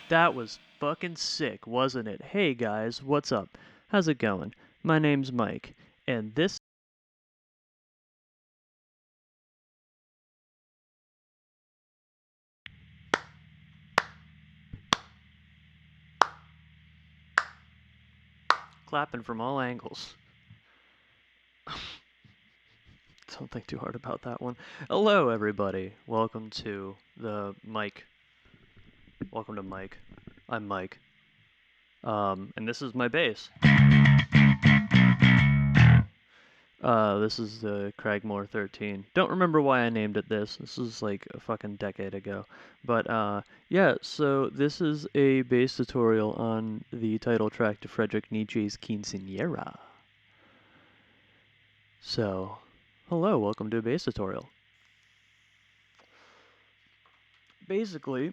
That was fucking sick, wasn't it? Hey guys, what's up? How's it going? My name's Mike, and this. Clapping from all angles. Don't think too hard about that one. Hello, everybody. Welcome to the Mike. Welcome to Mike. I'm Mike. And this is my bass. This is the Cragmore 13. Don't remember why I named it this. This is like a fucking decade ago. But, yeah, so this is a bass tutorial on the title track to Friedrich Nietzsche's Quinceañera. So, hello, welcome to a bass tutorial. Basically,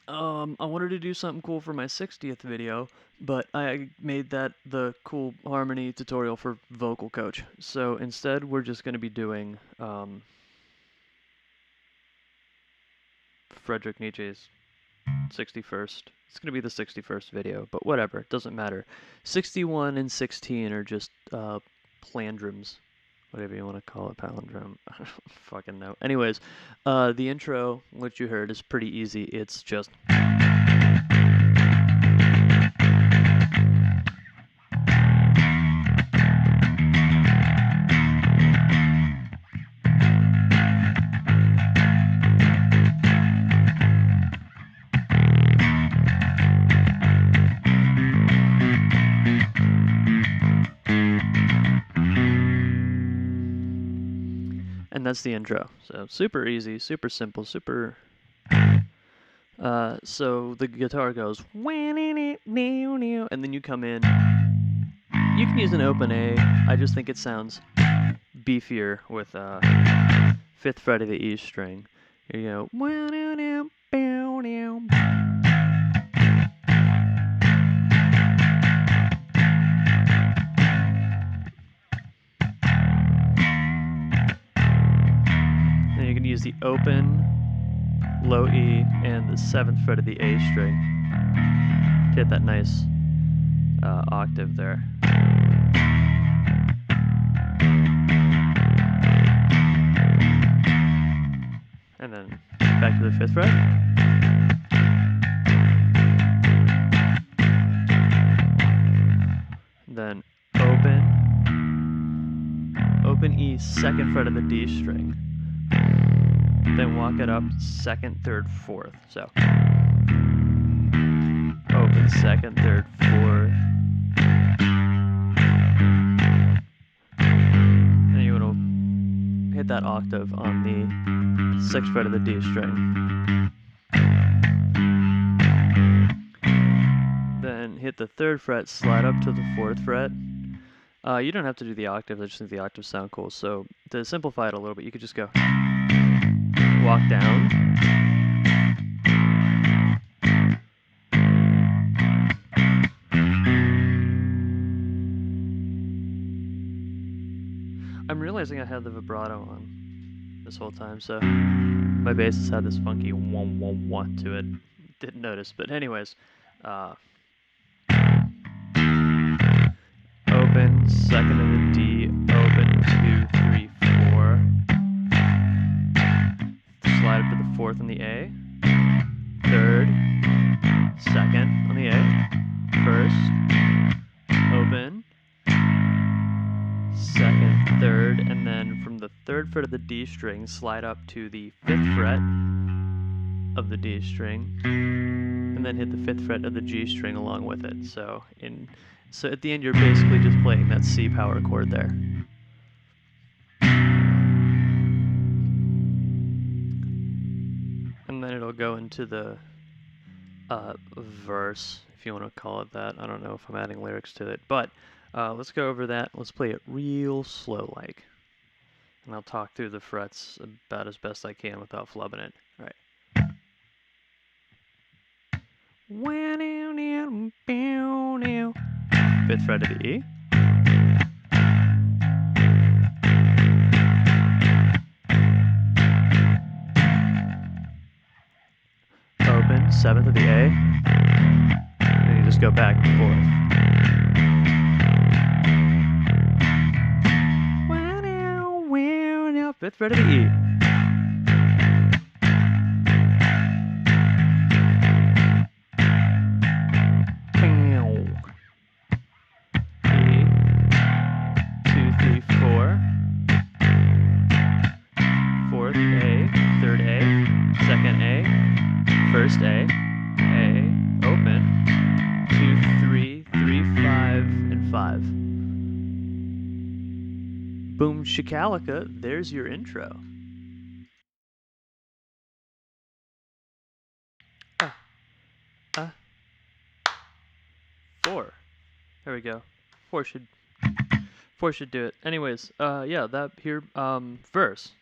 I wanted to do something cool for my 60th video, but I made that the cool harmony tutorial for Vocal Coach. So instead, we're just going to be doing Friedrich Nietzsche's 61st. It's going to be the 61st video, but whatever, it doesn't matter. 61 and 16 are just palindromes, whatever you want to call it, palindrome. I don't fucking know. Anyways, the intro, which you heard, is pretty easy. It's just... And that's the intro. So super easy, super simple, super... so the guitar goes... And then you come in. You can use an open A. I just think it sounds beefier with 5th fret of the E string. Here you go. Use the open, low E, and the 7th fret of the A string to hit that nice octave there. And then back to the 5th fret. Then open E, 2nd fret of the D string. Then walk it up 2nd, 3rd, 4th. So open 2nd, 3rd, 4th. And you want to hit that octave on the 6th fret of the D string. Then hit the 3rd fret, slide up to the 4th fret. You don't have to do the octaves, I just think the octaves sound cool. So to simplify it a little bit, you could just go walk down, I'm realizing I had the vibrato on this whole time, so my bass has had this funky wah wah wah to it. Didn't notice, but anyways, open 2nd of the D, open 2, 3, 4. Slide up to the 4th on the A, 3rd, 2nd on the A, 1st, open, 2nd, 3rd, and then from the 3rd fret of the D string, slide up to the 5th fret of the D string, and then hit the 5th fret of the G string along with it. So at the end, you're basically just playing that C power chord there. And then it'll go into the verse, if you want to call it that. I don't know if I'm adding lyrics to it, but let's go over that. Let's play it real slow like. And I'll talk through the frets about as best I can without flubbing it. All right. 5th fret of the E. Open 7th of the A, and you just go back and forth. 5th fret of the E. E, 2, 3, 4. 4th A, 3rd A, 2nd A, 1st A, open, 2, 3, 3, 5, and 5. Boom shakalaka, there's your intro. 4. There we go. 4 should do it. Anyways, yeah, that here, verse.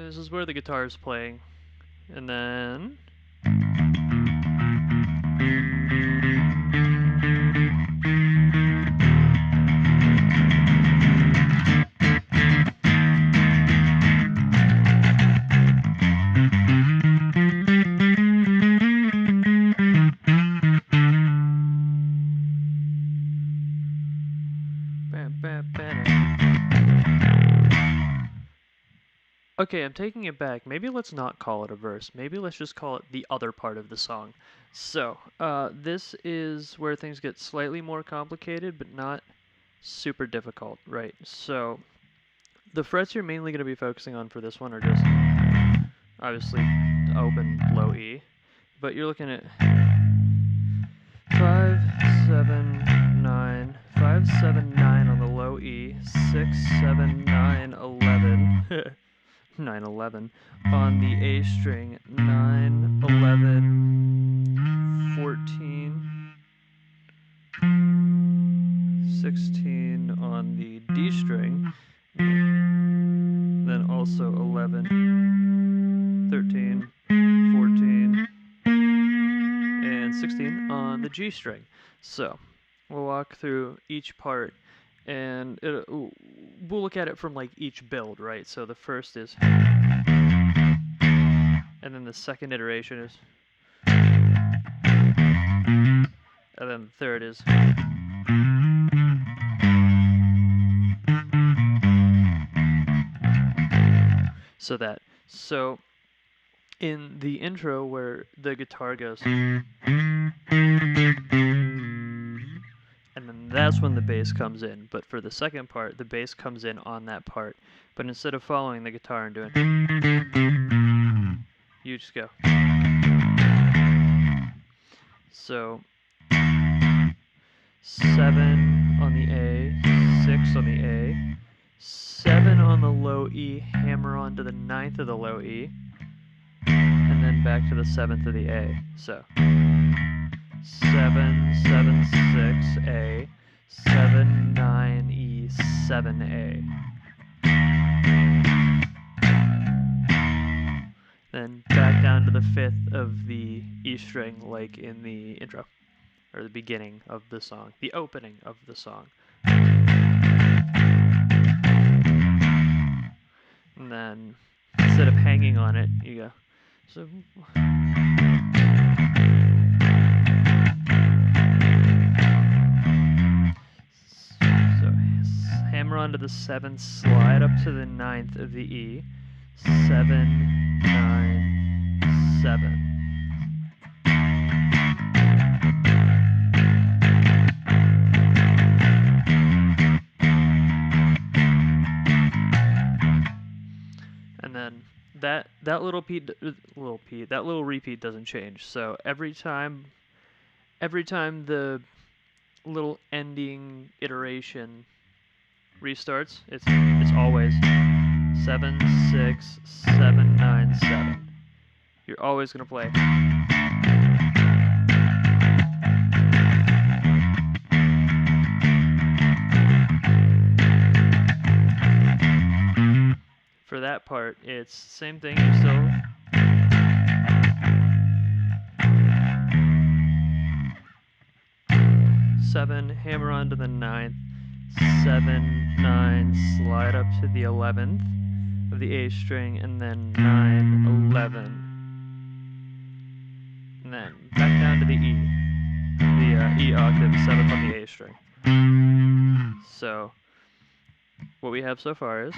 This is where the guitar is playing, and then okay, I'm taking it back. Maybe let's not call it a verse. Maybe let's just call it the other part of the song. So, this is where things get slightly more complicated, but not super difficult, right? So, the frets you're mainly going to be focusing on for this one are just, obviously, open, low E. But you're looking at 5, 7, 9, 5, 7, 9 on the low E, 6, 7, 9, 11. 9, 11 on the A string, 9, 11, 14, 16 on the D string, then also 11, 13, 14, and 16 on the G string. So we'll walk through each part, and we'll look at it from like each build, right? So the first is, and then the second iteration is, and then the third is, so in the intro where the guitar goes, and then that's when the bass comes in. But for the second part, the bass comes in on that part. But instead of following the guitar and doing, you just go. So 7 on the A, 6 on the A, 7 on the low E, hammer onto the 9th of the low E, and then back to the 7th of the A. So 7, 7, 6, A, 7, 9, E, 7, A. Then back down to the 5th of the E string like in the intro, or the beginning of the song, the opening of the song. And then instead of hanging on it, you go, so hammer onto the 7th, slide up to the 9th of the E, 7, 9, 7. And then that little repeat doesn't change. So every time the little ending iteration restarts, it's always 7, 6, 7, 9, 7. You're always gonna play. For that part, it's same thing. You're still 7, hammer on to the 9th, 7, 9, slide up to the 11th of the A string, and then 9, 11, and then back down to the E, E octave, 7th on the A string. So what we have so far is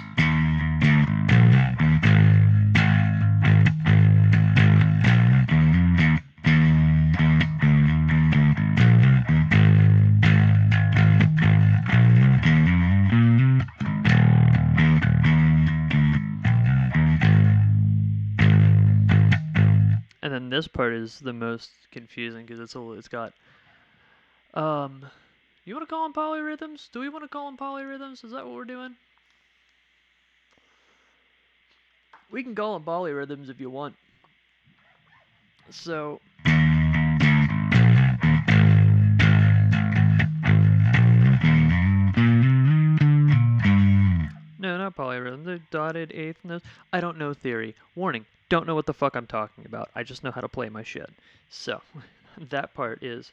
and then this part is the most confusing because it's got you want to call them polyrhythms? Do we want to call them polyrhythms? Is that what we're doing? We can call them polyrhythms if you want. So no, not polyrhythms. They're dotted eighth notes. I don't know theory. Warning. Don't know what the fuck I'm talking about. I just know how to play my shit. So, that part is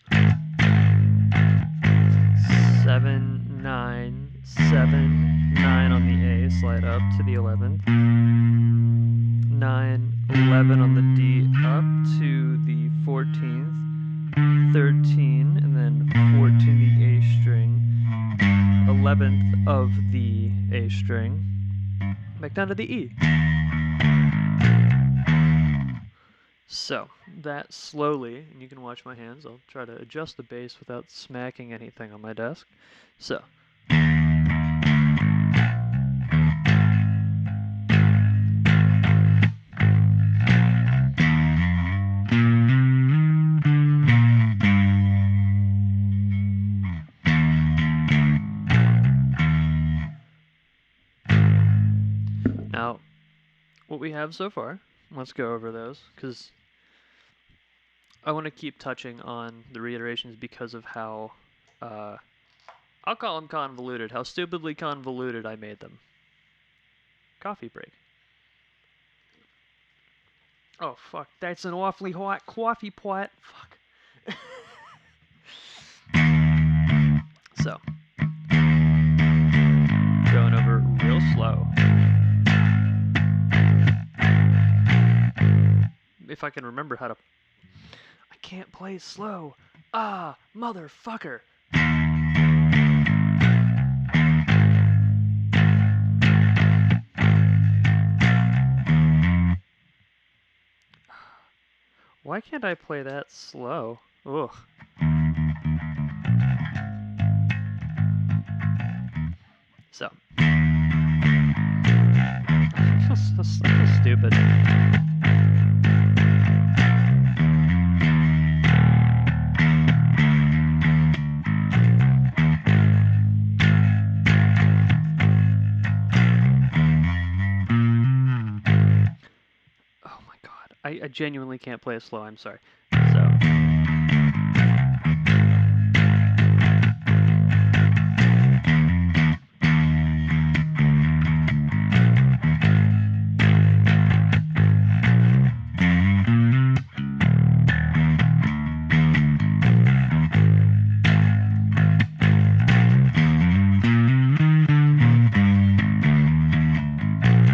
7, 9, 7, 9 on the A, slide up to the 11th. 9, 11 on the D, up to the 14th. 13, and then 14 the A string. 11th of the A string. Back down to the E. So, that slowly, and you can watch my hands, I'll try to adjust the bass without smacking anything on my desk. So. Now, what we have so far, let's go over those, because I want to keep touching on the reiterations because of how, I'll call them convoluted, how stupidly convoluted I made them. Coffee break. Oh, fuck, that's an awfully hot coffee pot. Fuck. So, going over real slow. If I can remember how to... I can't play slow. Ah, motherfucker. Why can't I play that slow? Ugh. So. so stupid. I genuinely can't play it slow, I'm sorry. So.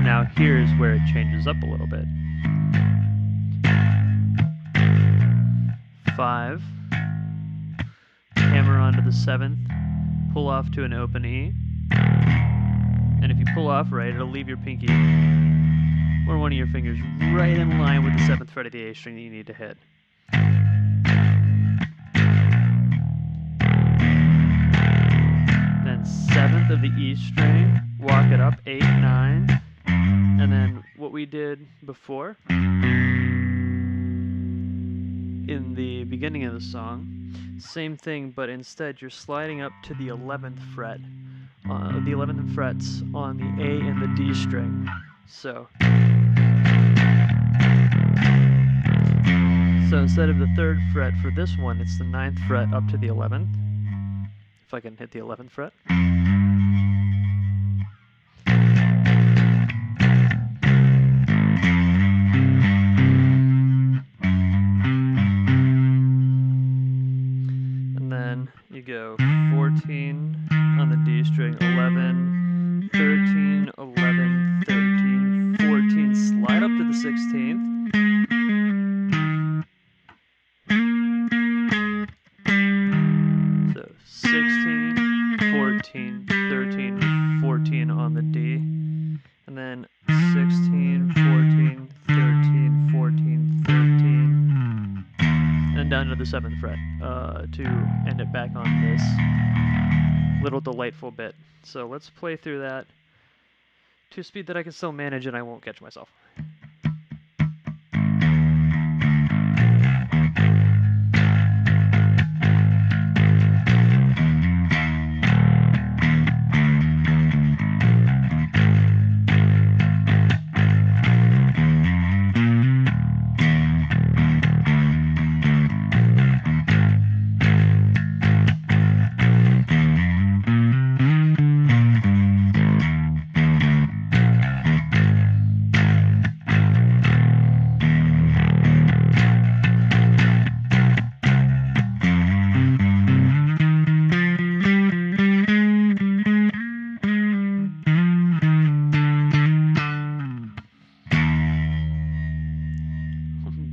Now here's where it changes up a little bit. 5, hammer onto the 7th, pull off to an open E, and if you pull off right, it'll leave your pinky or one of your fingers right in line with the 7th fret of the A string that you need to hit. Then 7th of the E string, walk it up, 8, 9, and then what we did before in the beginning of the song, same thing, but instead you're sliding up to the 11th fret the 11th frets on the A and the D string. So instead of the 3rd fret for this one, it's the 9th fret up to the 11th. If I can hit the 11th fret. And then you go 14 on the D string, 11, 13, 11, 13, 14, slide up to the 16th. So 16, 14, 13, 14 on the D, and then 16, 14, 13, 14, 13, and down to the 7th fret to end it back on this little delightful bit. So let's play through that to a speed that I can still manage and I won't catch myself.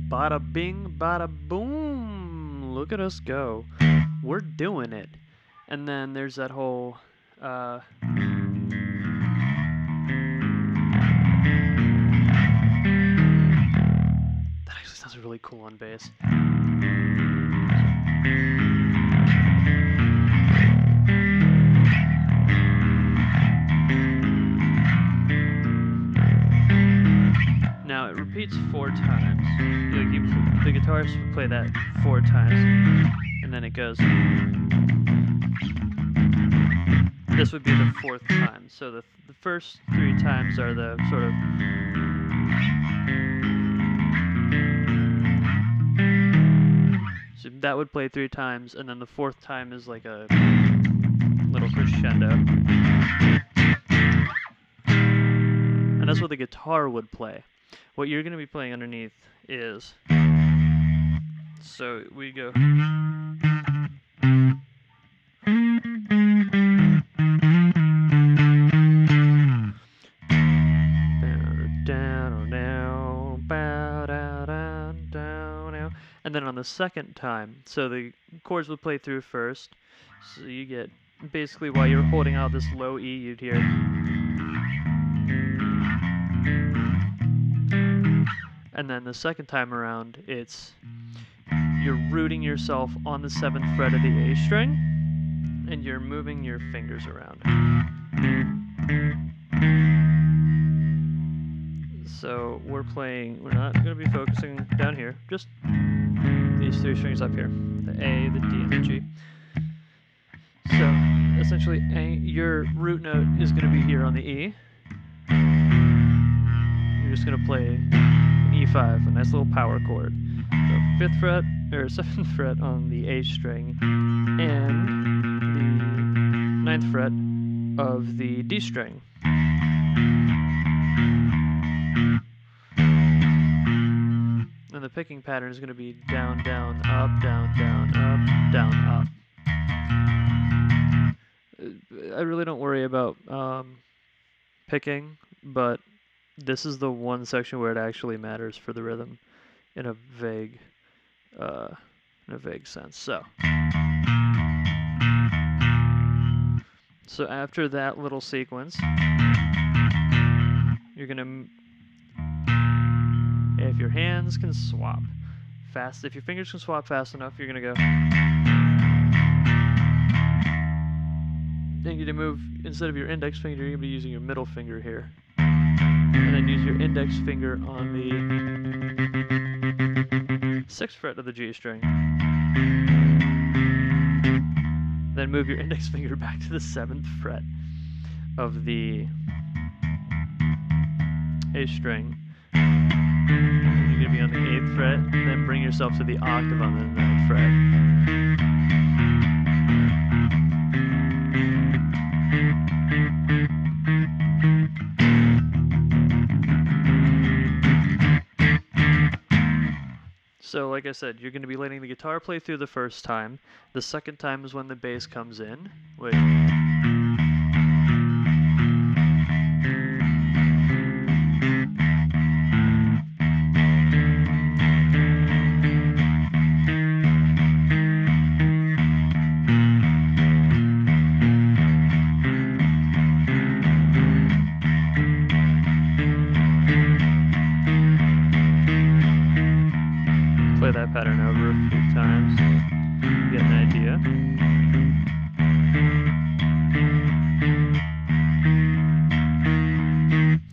Bada bing, bada boom. Look at us go. We're doing it. And then there's that whole that actually sounds really cool on bass. Now it repeats 4 times. The guitarist would play that 4 times, and then it goes. This would be the 4th time. So the first 3 times are the sort of so that would play 3 times, and then the 4th time is like a little crescendo. And that's what the guitar would play. What you're going to be playing underneath is, so we go. And then on the second time, so the chords would play through first, so you get, basically while you're holding out this low E, you'd hear. And then the second time around, you're rooting yourself on the 7th fret of the A string, and you're moving your fingers around. So we're not going to be focusing down here, just these 3 strings up here, the A, the D, and the G. So essentially, your root note is going to be here on the E. You're just going to play an E5, a nice little power chord. So 5th fret, or 7th fret on the A string, and the 9th fret of the D string. And the picking pattern is going to be down, down, up, down, down, up, down, up. I really don't worry about picking, but this is the one section where it actually matters for the rhythm in a vague sense. So after that little sequence, you're going to, if your hands can swap fast, if your fingers can swap fast enough, you're going to go. Then you're going to move, instead of your index finger, you're going to be using your middle finger here. And then use your index finger on the 6th fret of the G string. Then move your index finger back to the 7th fret. of the A string. You're going to be on the 8th fret, then bring yourself to the octave on the 9th fret. So like I said, you're going to be letting the guitar play through the first time. The second time is when the bass comes in, which... Play that pattern over a few times, get an idea.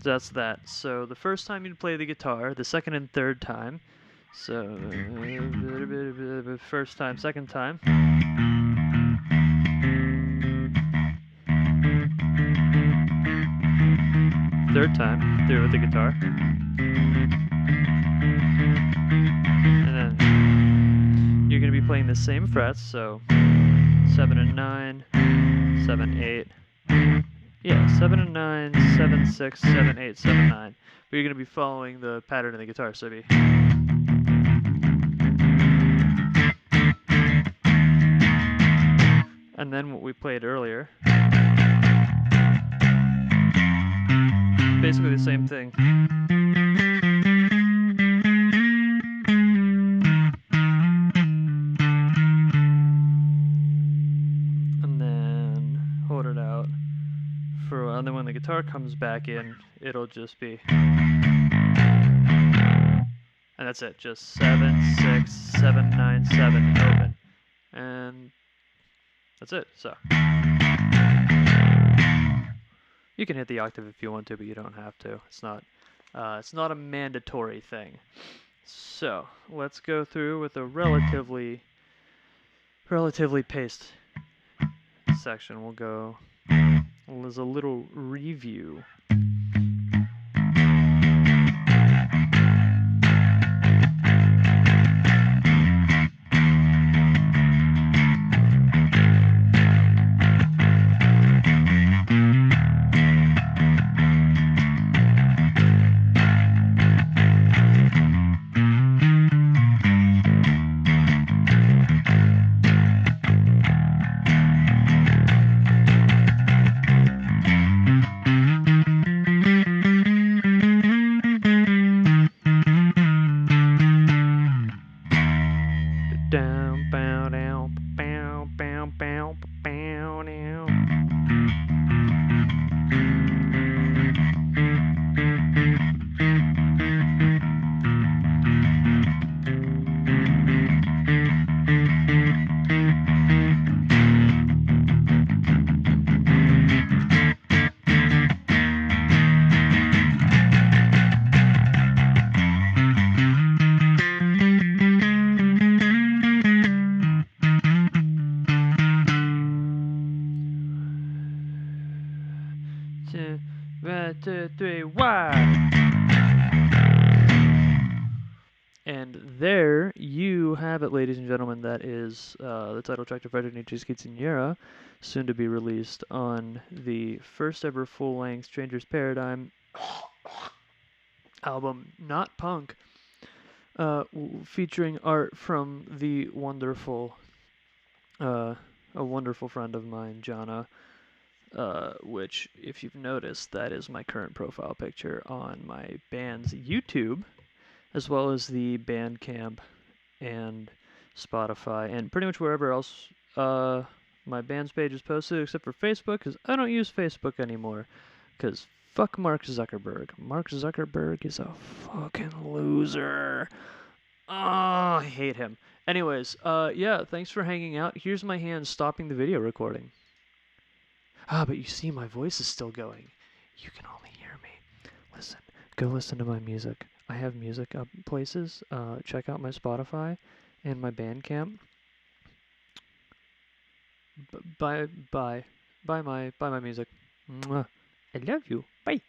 So that's that. So the first time you'd play the guitar, the second and third time. So first time, second time. Third time, through with the guitar. You're going to be playing the same frets, so 7 and 9, 7, 8, yeah, 7 and 9, 7, 6, 7, 8, 7, 9. But you're going to be following the pattern of the guitar, so it'd be... And then what we played earlier, basically the same thing. And then when the guitar comes back in, it'll just be, and that's it, just 7, 6, 7, 9, 7, open, and that's it. So you can hit the octave if you want to, but you don't have to. It's not a mandatory thing. So let's go through with a relatively paced section. We'll go. Well, there's a little review. And there you have it, ladies and gentlemen. That is the title track to Friedrich Nietzsches Quinceañera, soon to be released on the first ever full-length Stranger's Paradigm album, Not Punk, featuring art from the wonderful, a wonderful friend of mine, Jana, which, if you've noticed, that is my current profile picture on my band's YouTube, as well as the Bandcamp and Spotify, and pretty much wherever else my band's page is posted, except for Facebook, because I don't use Facebook anymore, because fuck Mark Zuckerberg. Mark Zuckerberg is a fucking loser. Oh, I hate him. Anyways, yeah, thanks for hanging out. Here's my hand stopping the video recording. Ah, but you see, my voice is still going. You can only hear me. Listen, go listen to my music. I have music up places. Check out my Spotify and my Bandcamp. Buy my music. Mwah. I love you. Bye.